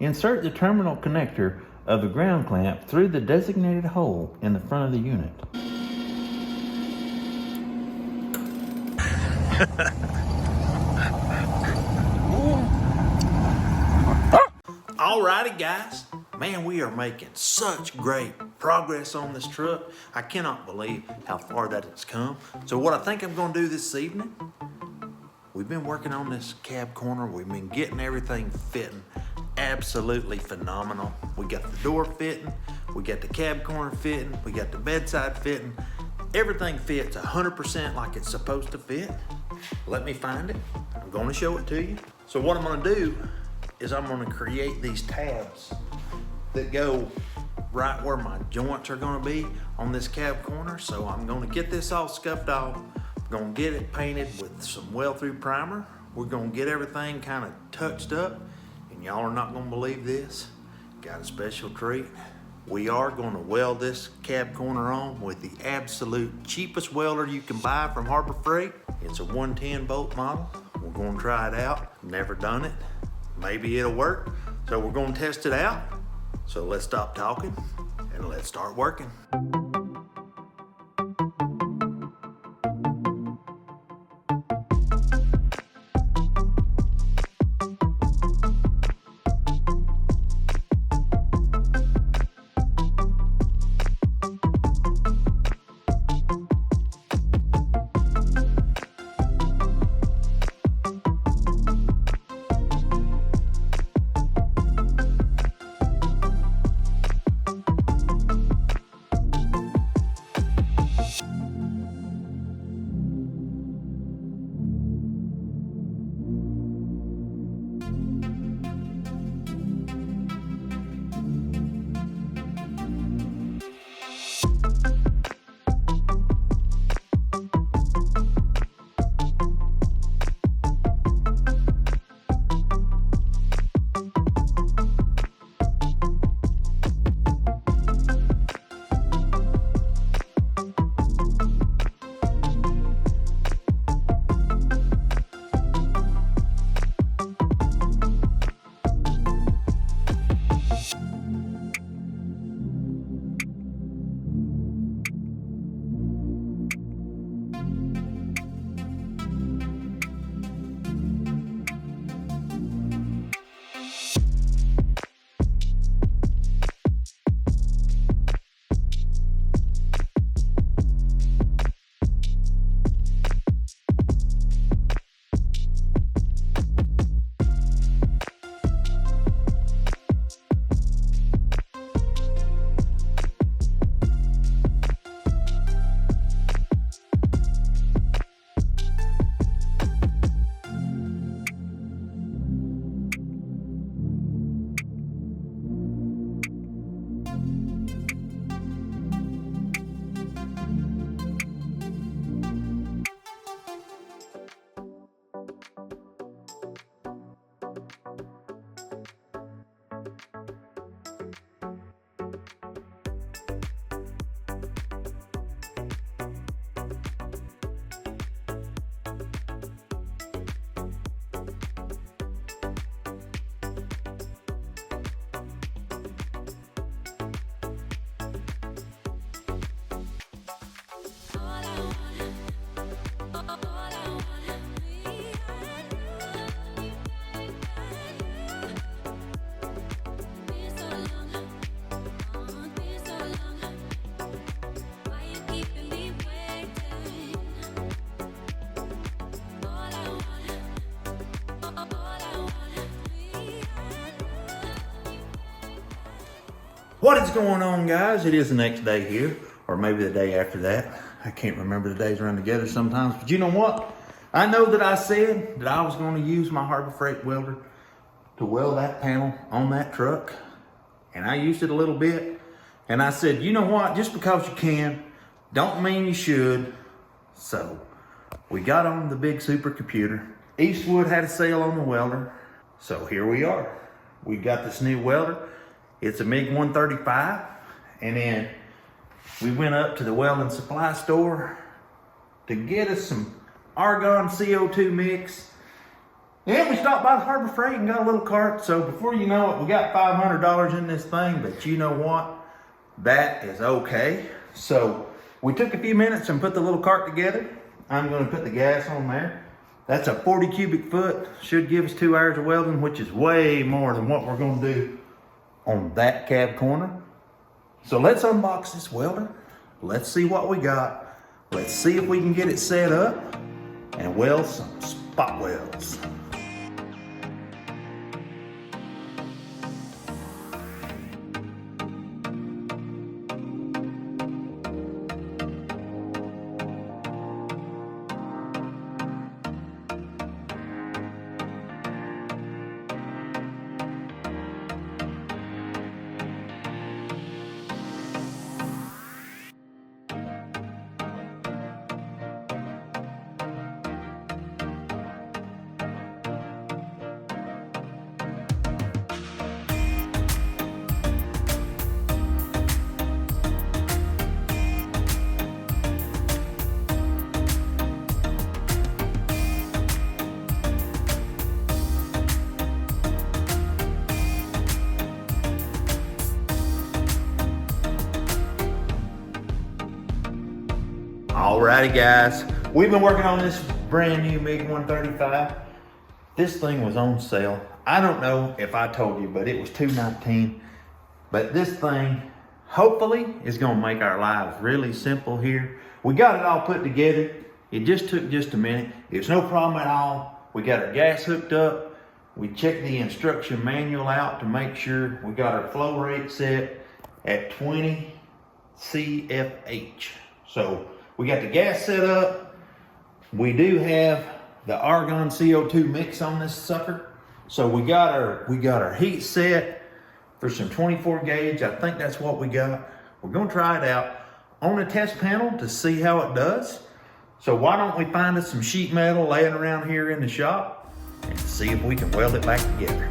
Insert the terminal connector of the ground clamp through the designated hole in the front of the unit. Alrighty guys, man, we are making such great progress on this truck. I cannot believe how far that it's come. So what I think I'm gonna do this evening, we've been working on this cab corner. We've been getting everything fitting absolutely phenomenal. We got the door fitting, we got the cab corner fitting, we got the bedside fitting. Everything fits 100% like it's supposed to fit. Let me find it. I'm gonna show it to you. So what I'm gonna do is I'm gonna create these tabs that go right where my joints are gonna be on this cab corner. So I'm gonna get this all scuffed off. I'm gonna get it painted with some weld-through primer. We're gonna get everything kind of touched up, and y'all are not gonna believe this. Got a special treat. We are gonna weld this cab corner on with the absolute cheapest welder you can buy from Harbor Freight. It's a 110 bolt model. We're gonna try it out. Never done it. Maybe it'll work. So we're gonna test it out. So let's stop talking and let's start working. What is going on, guys? It is the next day here, or maybe the day after that. I can't remember, the days run together sometimes. But you know what? I know that I said that I was going to use my Harbor Freight welder to weld that panel on that truck. And I used it a little bit. And I said, you know what? Just because you can, don't mean you should. So we got on the big supercomputer. Eastwood had a sale on the welder. So here we are. We got this new welder. It's a Mig 135. And then we went up to the welding supply store to get us some argon CO2 mix And we stopped by the Harbor Freight and got a little cart. So before you know it, we got $500 in this thing. But you know what? That is okay. So we took a few minutes and put the little cart together. I'm going to put the gas on there. That's a 40 cubic foot. Should give us 2 hours of welding, which is way more than what we're going to do on that cab corner. So let's unbox this welder. Let's see what we got. Let's see if we can get it set up and weld some spot welds. Alrighty guys, we've been working on this brand new MiG 135. This thing was on sale. I don't know if I told you, but it was $219. But this thing, hopefully, is gonna make our lives really simple here. We got it all put together. It just took just a minute. It's no problem at all. We got our gas hooked up. We checked the instruction manual out to make sure we got our flow rate set at 20 CFH. So we got the gas set up. We do have the argon CO2 mix on this sucker. So we got our heat set for some 24 gauge. I think that's what we got. We're gonna try it out on a test panel to see how it does. So why don't we find us some sheet metal laying around here in the shop and see if we can weld it back together.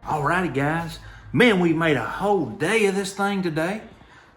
Alrighty guys, man, we made a whole day of this thing today.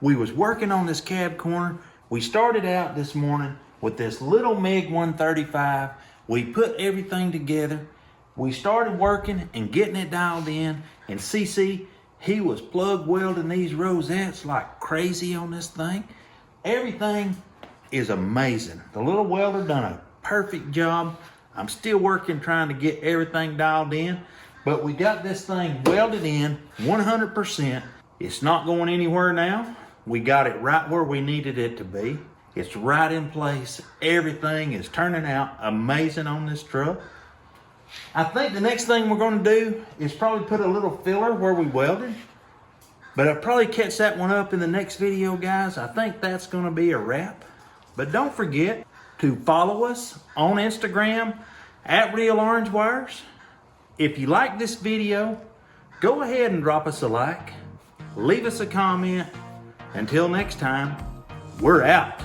We was working on this cab corner. We started out this morning with this little Mig 135. We put everything together. We started working and getting it dialed in, and CC, he was plug welding these rosettes like crazy on this thing. Everything is amazing. The little welder done a perfect job. I'm still working trying to get everything dialed in, but we got this thing welded in 100%. It's not going anywhere now. We got it right where we needed it to be. It's right in place. Everything is turning out amazing on this truck. I think the next thing we're going to do is probably put a little filler where we welded. But I'll probably catch that one up in the next video, guys. I think that's going to be a wrap. But don't forget to follow us on Instagram at Real Orange Wires. If you like this video, go ahead and drop us a like. Leave us a comment. Until next time, we're out.